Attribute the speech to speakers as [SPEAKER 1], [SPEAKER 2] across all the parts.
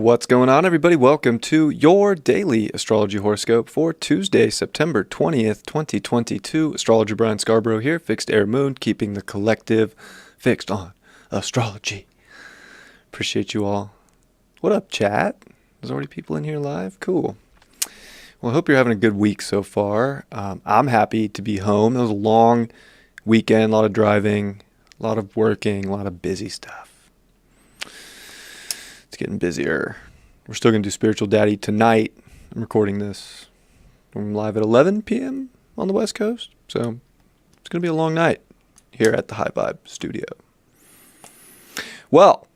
[SPEAKER 1] What's going on, everybody? Welcome to your daily astrology horoscope for Tuesday, September 20th, 2022. Astrologer Brian Scarborough here, fixed air moon, keeping the collective fixed on astrology. Appreciate you all. What up, chat? There's already people in here live? Cool. Well, I hope you're having a good week so far. I'm happy to be home. It was a long weekend, a lot of driving, a lot of working, a lot of busy stuff. It's getting busier. We're still going to do Spiritual Daddy tonight. I'm recording this. I'm live at 11 p.m. on the West Coast. So it's going to be a long night here at the High Vibe studio. Well,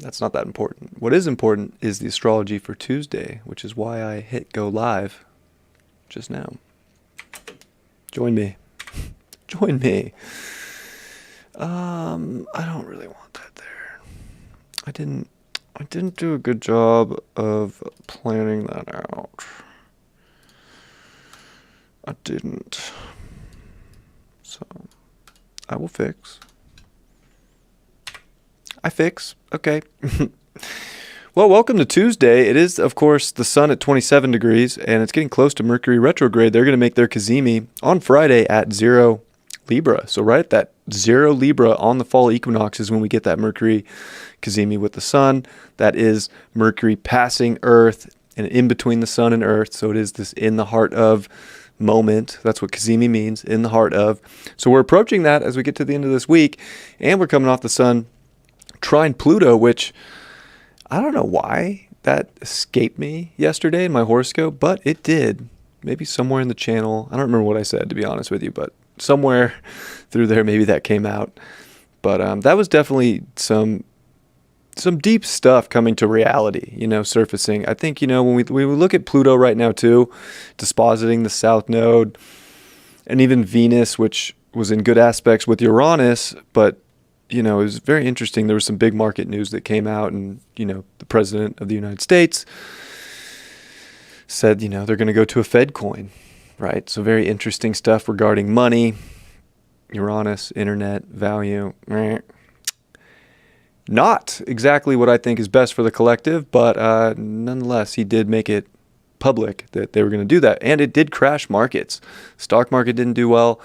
[SPEAKER 1] that's not that important. What is important is the astrology for Tuesday, which is why I hit go live just now. Join me. Join me. I don't really want that there. I didn't do a good job of planning that out. I didn't. So, I will fix. I fix. Okay. Well, welcome to Tuesday. It is, of course, the sun at 27 degrees, and it's getting close to Mercury retrograde. They're going to make their Cazimi on Friday at 0 Libra. So right at that 0 Libra on the fall equinox is when we get that Mercury Cazimi with the sun. That is Mercury passing Earth and in between the sun and Earth. So it is this in the heart of moment. That's what Cazimi means, in the heart of. So we're approaching that as we get to the end of this week, and we're coming off the sun trine Pluto, which I don't know why that escaped me yesterday in my horoscope, but it did. Maybe somewhere in the channel. I don't remember what I said, to be honest with you, but somewhere through there maybe that came out. But that was definitely some deep stuff coming to reality, surfacing. I think, when we look at Pluto right now too, dispositing the south node, and even Venus, which was in good aspects with Uranus, but it was very interesting. There was some big market news that came out, and the president of the United States said they're going to go to a Fed coin, right? So very interesting stuff regarding money, Uranus, internet, value. Not exactly what I think is best for the collective, but nonetheless, he did make it public that they were going to do that. And it did crash markets. Stock market didn't do well,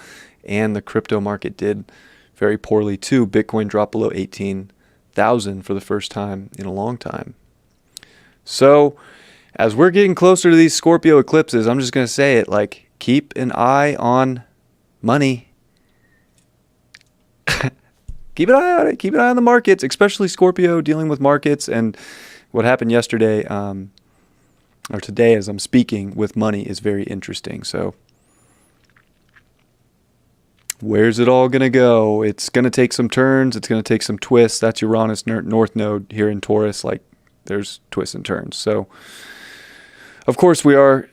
[SPEAKER 1] and the crypto market did very poorly too. Bitcoin dropped below 18,000 for the first time in a long time. So as we're getting closer to these Scorpio eclipses, I'm just going to say it, keep an eye on money. Keep an eye on it. Keep an eye on the markets, especially Scorpio dealing with markets. And what happened yesterday, or today as I'm speaking, with money is very interesting. So where's it all going to go? It's going to take some turns. It's going to take some twists. That's Uranus North Node here in Taurus. There's twists and turns. So, of course, we are,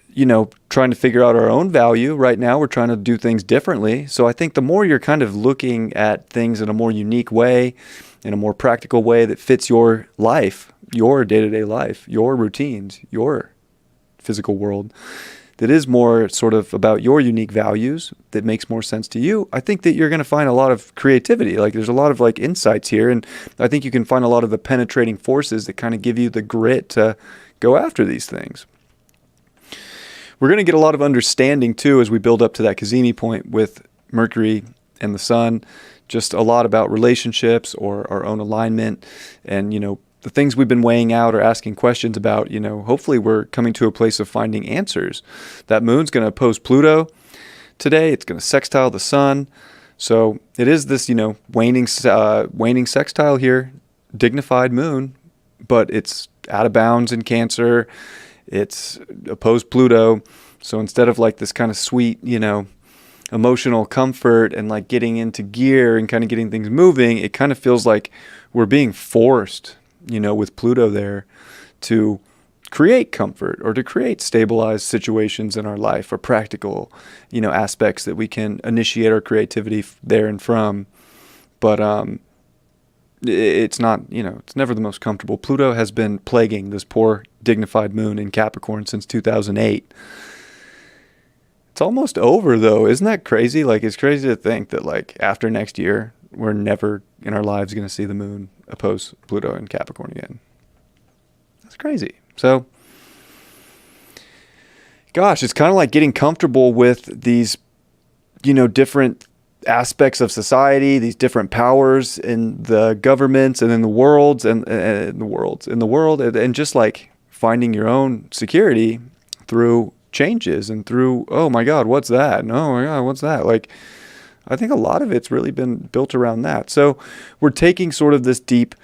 [SPEAKER 1] trying to figure out our own value. Right now, we're trying to do things differently. So I think the more you're kind of looking at things in a more unique way, in a more practical way that fits your life, your day-to-day life, your routines, your physical world, that is more sort of about your unique values, that makes more sense to you, I think that you're going to find a lot of creativity. There's a lot of insights here, and I think you can find a lot of the penetrating forces that kind of give you the grit to go after these things. We're going to get a lot of understanding too as we build up to that Cazimi point with Mercury and the sun, just a lot about relationships or our own alignment, and the things we've been weighing out or asking questions about. Hopefully we're coming to a place of finding answers. That moon's going to oppose Pluto today. It's going to sextile the sun. So it is this, waning sextile here, dignified moon, but it's out of bounds in Cancer. It's opposed Pluto. So instead of this kind of sweet, emotional comfort and getting into gear and kind of getting things moving, it kind of feels like we're being forced, with Pluto there, to create comfort or to create stabilized situations in our life, or practical, aspects that we can initiate our creativity there and from. But it's not, it's never the most comfortable. Pluto has been plaguing this poor dignified moon in Capricorn since 2008. It's almost over though. Isn't that crazy? It's crazy to think that after next year, we're never in our lives going to see the moon oppose Pluto in Capricorn again. crazy. So, gosh, it's kind of like getting comfortable with these, different aspects of society, these different powers in the governments and in the worlds and in the world, and just like finding your own security through changes and through, oh my God, what's that? And, oh my God, what's that? Like, I think a lot of it's really been built around that. So we're taking sort of this deep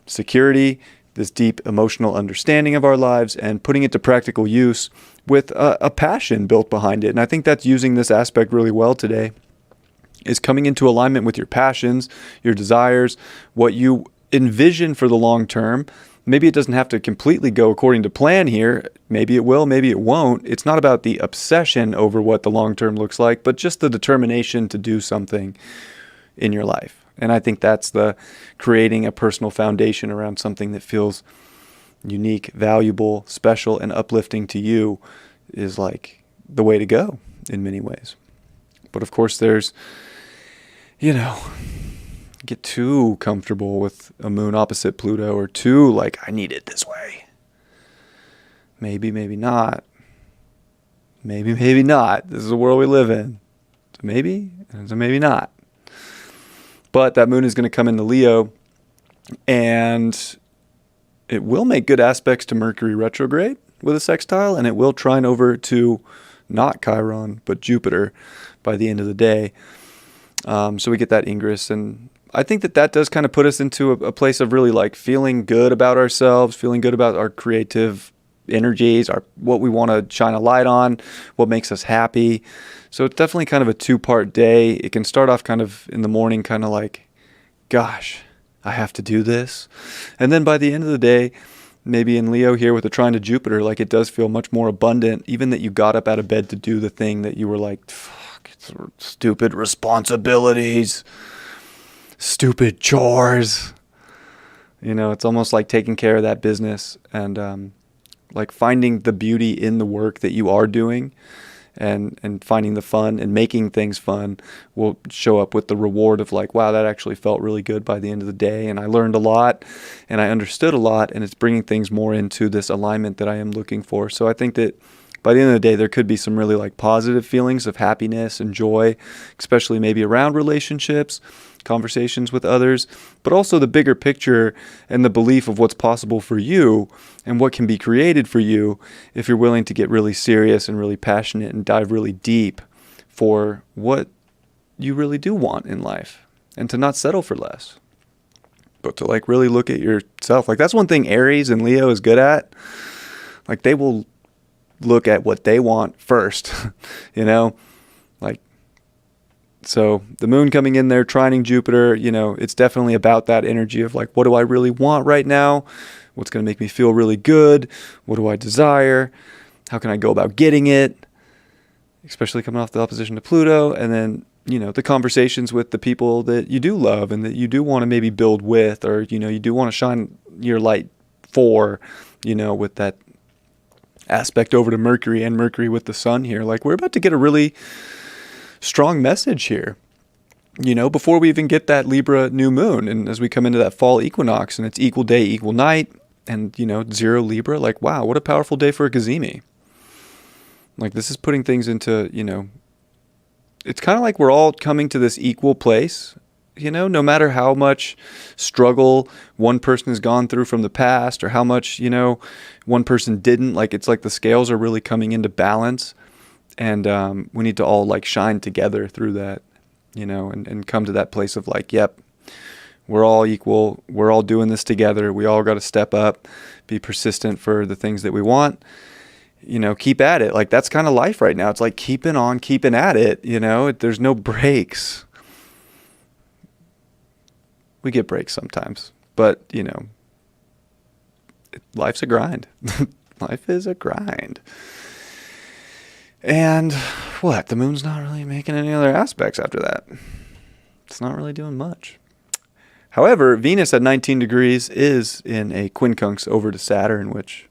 [SPEAKER 1] security, this deep emotional understanding of our lives, and putting it to practical use with a passion built behind it. And I think that's using this aspect really well today, is coming into alignment with your passions, your desires, what you envision for the long term. Maybe it doesn't have to completely go according to plan here. Maybe it will, maybe it won't. It's not about the obsession over what the long term looks like, but just the determination to do something in your life. And I think that's the creating a personal foundation around something that feels unique, valuable, special, and uplifting to you is like the way to go in many ways. But of course there's, get too comfortable with a moon opposite Pluto, or too like, I need it this way. Maybe, maybe not. Maybe, maybe not. This is the world we live in. So maybe, and so maybe not. But that moon is going to come into Leo, and it will make good aspects to Mercury retrograde with a sextile, and it will trine over to not Chiron, but Jupiter by the end of the day. So we get that ingress, and I think that does kind of put us into a place of really like feeling good about ourselves, feeling good about our creative energies, what we want to shine a light on, what makes us happy. So it's definitely kind of a 2-part day. It can start off kind of in the morning, kind of like, gosh, I have to do this. And then by the end of the day, maybe in Leo here with a trine to Jupiter, like it does feel much more abundant, even that you got up out of bed to do the thing that you were like, fuck, it's stupid responsibilities, stupid chores. It's almost like taking care of that business and like finding the beauty in the work that you are doing, and finding the fun and making things fun will show up with the reward of like, wow, that actually felt really good by the end of the day, and I learned a lot and I understood a lot, and it's bringing things more into this alignment that I am looking for. So I think that by the end of the day, there could be some really like positive feelings of happiness and joy, especially maybe around relationships, conversations with others, but also the bigger picture and the belief of what's possible for you and what can be created for you if you're willing to get really serious and really passionate and dive really deep for what you really do want in life, and to not settle for less, but to like really look at yourself. Like that's one thing Aries and Leo is good at. Like they will look at what they want first, like, so the moon coming in there, trining Jupiter, it's definitely about that energy of like, what do I really want right now? What's going to make me feel really good? What do I desire? How can I go about getting it? Especially coming off the opposition to Pluto. And then, the conversations with the people that you do love and that you do want to maybe build with, or, you do want to shine your light for, with that aspect over to Mercury, and Mercury with the sun here. Like we're about to get a really strong message here, before we even get that Libra new moon, and as we come into that fall equinox and it's equal day, equal night, and 0 Libra, like wow, what a powerful day for a Gazimi. Like this is putting things into, it's kind of like we're all coming to this equal place, no matter how much struggle one person has gone through from the past, or how much, one person didn't, like it's like the scales are really coming into balance. And we need to all like shine together through that, and come to that place of like, yep, we're all equal. We're all doing this together. We all got to step up, be persistent for the things that we want, keep at it. Like that's kind of life right now. It's like keeping on, keeping at it, there's no breaks. We get breaks sometimes, but life's a grind. Life is a grind. And the moon's not really making any other aspects after that. It's not really doing much. However, Venus at 19 degrees is in a quincunx over to Saturn, which,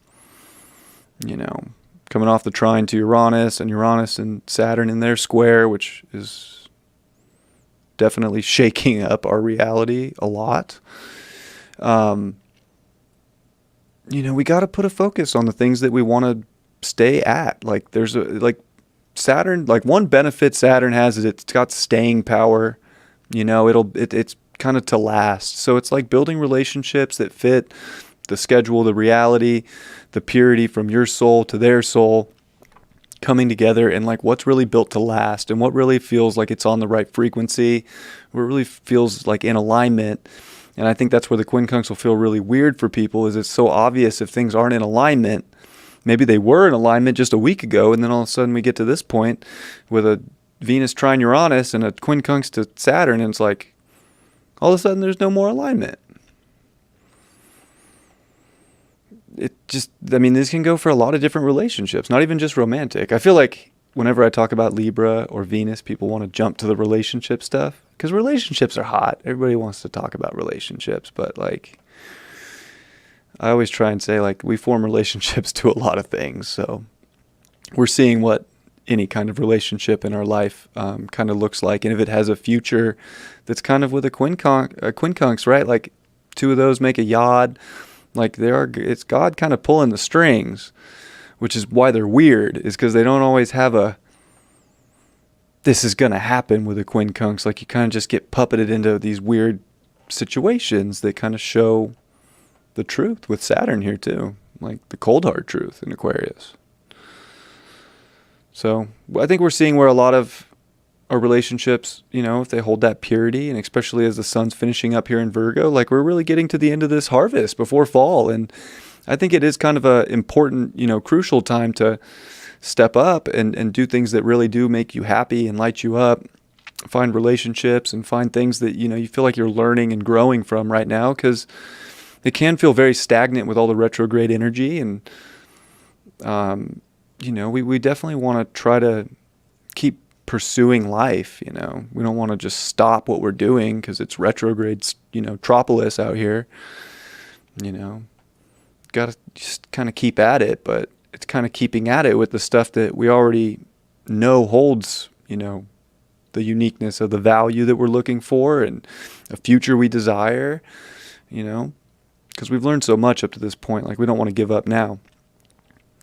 [SPEAKER 1] coming off the trine to Uranus and Saturn in their square, which is definitely shaking up our reality a lot. we got to put a focus on the things that we want to stay at. Like there's Saturn, like one benefit Saturn has is it's got staying power. It's kind of to last. So it's like building relationships that fit the schedule, the reality, the purity from your soul to their soul coming together, and like what's really built to last and what really feels like it's on the right frequency, what really feels like in alignment. And I think that's where the quincunx will feel really weird for people, is it's so obvious if things aren't in alignment. Maybe they were in alignment just a week ago, and then all of a sudden we get to this point with a Venus trine Uranus and a quincunx to Saturn, and it's like all of a sudden there's no more alignment. This can go for a lot of different relationships, not even just romantic. I feel like whenever I talk about Libra or Venus, people want to jump to the relationship stuff because relationships are hot. Everybody wants to talk about relationships, but like I always try and say, like, we form relationships to a lot of things. So we're seeing what any kind of relationship in our life kind of looks like. And if it has a future that's kind of with a quincunx, right? Like two of those make a yod. Like it's God kind of pulling the strings, which is why they're weird, is because they don't always have this is going to happen with a quincunx. Like you kind of just get puppeted into these weird situations that kind of show the truth with Saturn here too, like the cold hard truth in Aquarius. So I think we're seeing where a lot of our relationships, if they hold that purity, and especially as the sun's finishing up here in Virgo, like we're really getting to the end of this harvest before fall. And I think it is kind of a important, crucial time to step up and do things that really do make you happy and light you up, find relationships and find things that, you feel like you're learning and growing from right now, because it can feel very stagnant with all the retrograde energy. And, we definitely want to try to keep pursuing life. We don't want to just stop what we're doing because it's retrograde, tropolis out here. Got to just kind of keep at it, but it's kind of keeping at it with the stuff that we already know holds, the uniqueness of the value that we're looking for and a future we desire, because we've learned so much up to this point. Like we don't want to give up now.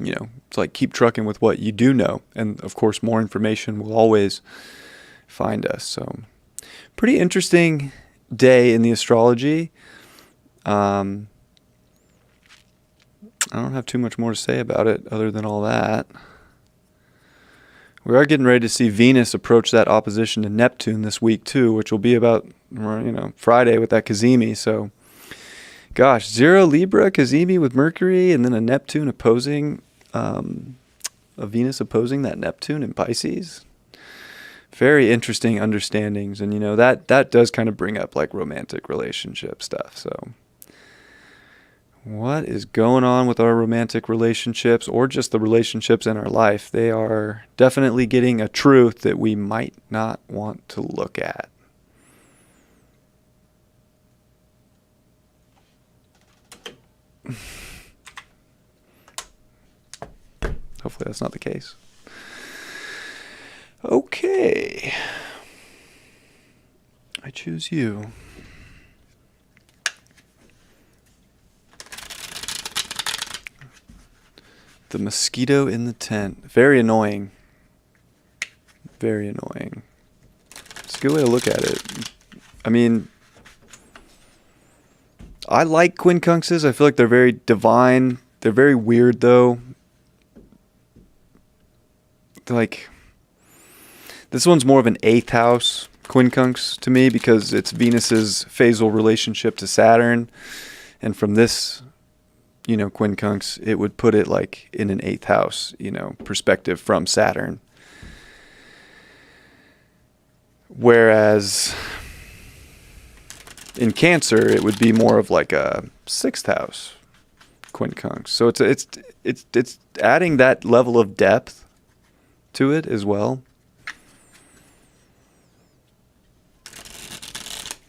[SPEAKER 1] It's like keep trucking with what you do know. And of course, more information will always find us. So pretty interesting day in the astrology. I don't have too much more to say about it other than all that. We are getting ready to see Venus approach that opposition to Neptune this week too, which will be about, Friday with that Cazimi. So gosh, 0 Libra, Cazimi with Mercury, and then a Neptune opposing, a Venus opposing that Neptune in Pisces. Very interesting understandings. And, that does kind of bring up like romantic relationship stuff. So what is going on with our romantic relationships, or just the relationships in our life? They are definitely getting a truth that we might not want to look at. Hopefully that's not the case. Okay. I choose you. The mosquito in the tent. Very annoying. Very annoying. It's a good way to look at it. I like quincunxes. I feel like they're very divine. They're very weird, though. Like, this one's more of an 8th house quincunx to me because it's Venus's phasal relationship to Saturn. And from this, quincunx, it would put it like in an 8th house, perspective from Saturn. Whereas in Cancer, it would be more of like a 6th house quincunx. So it's adding that level of depth to it as well.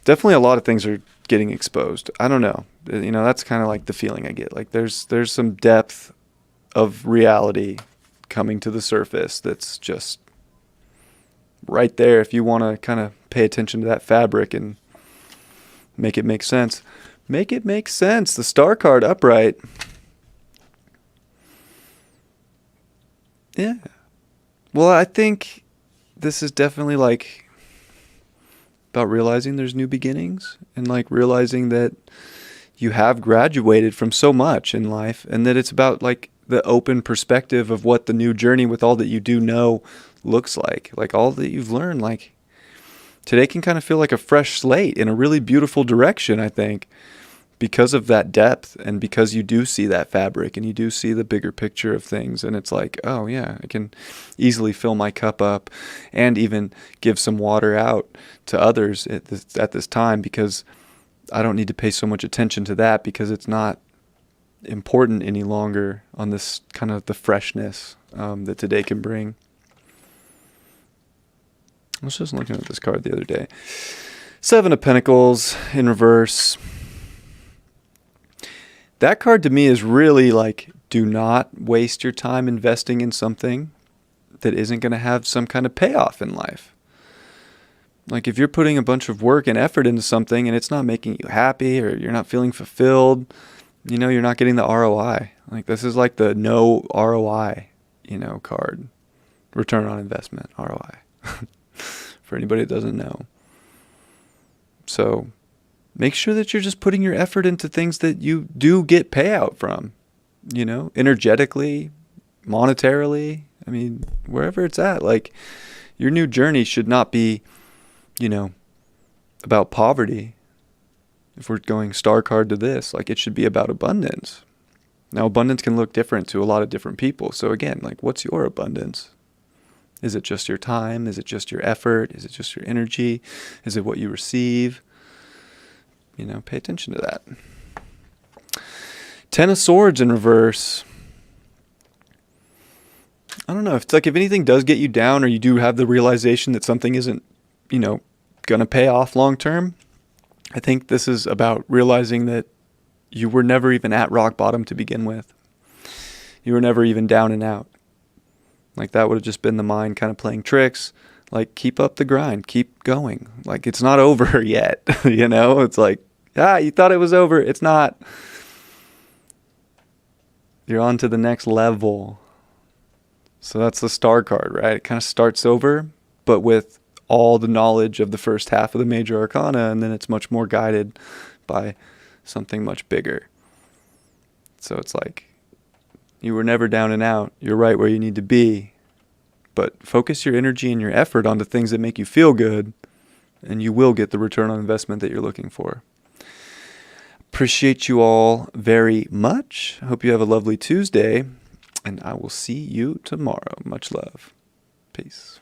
[SPEAKER 1] Definitely a lot of things are getting exposed. I don't know. That's kind of like the feeling I get. Like there's some depth of reality coming to the surface that's just right there if you want to kind of pay attention to that fabric and make it make sense. Make it make sense. The star card upright. Yeah. Well, I think this is definitely like about realizing there's new beginnings and like realizing that you have graduated from so much in life and that it's about like the open perspective of what the new journey with all that you do know looks like all that you've learned. Like today can kind of feel like a fresh slate in a really beautiful direction, I think, because of that depth and because you do see that fabric and you do see the bigger picture of things. And it's like, oh yeah, I can easily fill my cup up and even give some water out to others at this time, because I don't need to pay so much attention to that because it's not important any longer on this kind of the freshness that today can bring. I was just looking at this card the other day. 7 of Pentacles in reverse. That card to me is really like, do not waste your time investing in something that isn't going to have some kind of payoff in life. Like if you're putting a bunch of work and effort into something and it's not making you happy or you're not feeling fulfilled, you know, you're not getting the ROI. Like this is like the no ROI, you know, card. Return on investment, ROI. For anybody that doesn't know. So make sure that you're just putting your effort into things that you do get payout from, you know, energetically, monetarily. I mean, wherever it's at, like your new journey should not be, you know, about poverty. If we're going star card to this, like it should be about abundance. Now, abundance can look different to a lot of different people. So again, like what's your abundance? Is it just your time? Is it just your effort? Is it just your energy? Is it what you receive? You know, pay attention to that. 10 of Swords in reverse. I don't know. It's like if anything does get you down or you do have the realization that something isn't, you know, going to pay off long term, I think this is about realizing that you were never even at rock bottom to begin with. You were never even down and out. Like that would have just been the mind kind of playing tricks. Like keep up the grind, keep going. Like it's not over yet, you know? It's like, you thought it was over. It's not. You're on to the next level. So that's the star card, right? It kind of starts over, but with all the knowledge of the first half of the major arcana, and then it's much more guided by something much bigger. So it's like, you were never down and out. You're right where you need to be. But focus your energy and your effort onto things that make you feel good, and you will get the return on investment that you're looking for. Appreciate you all very much. I hope you have a lovely Tuesday, and I will see you tomorrow. Much love. Peace.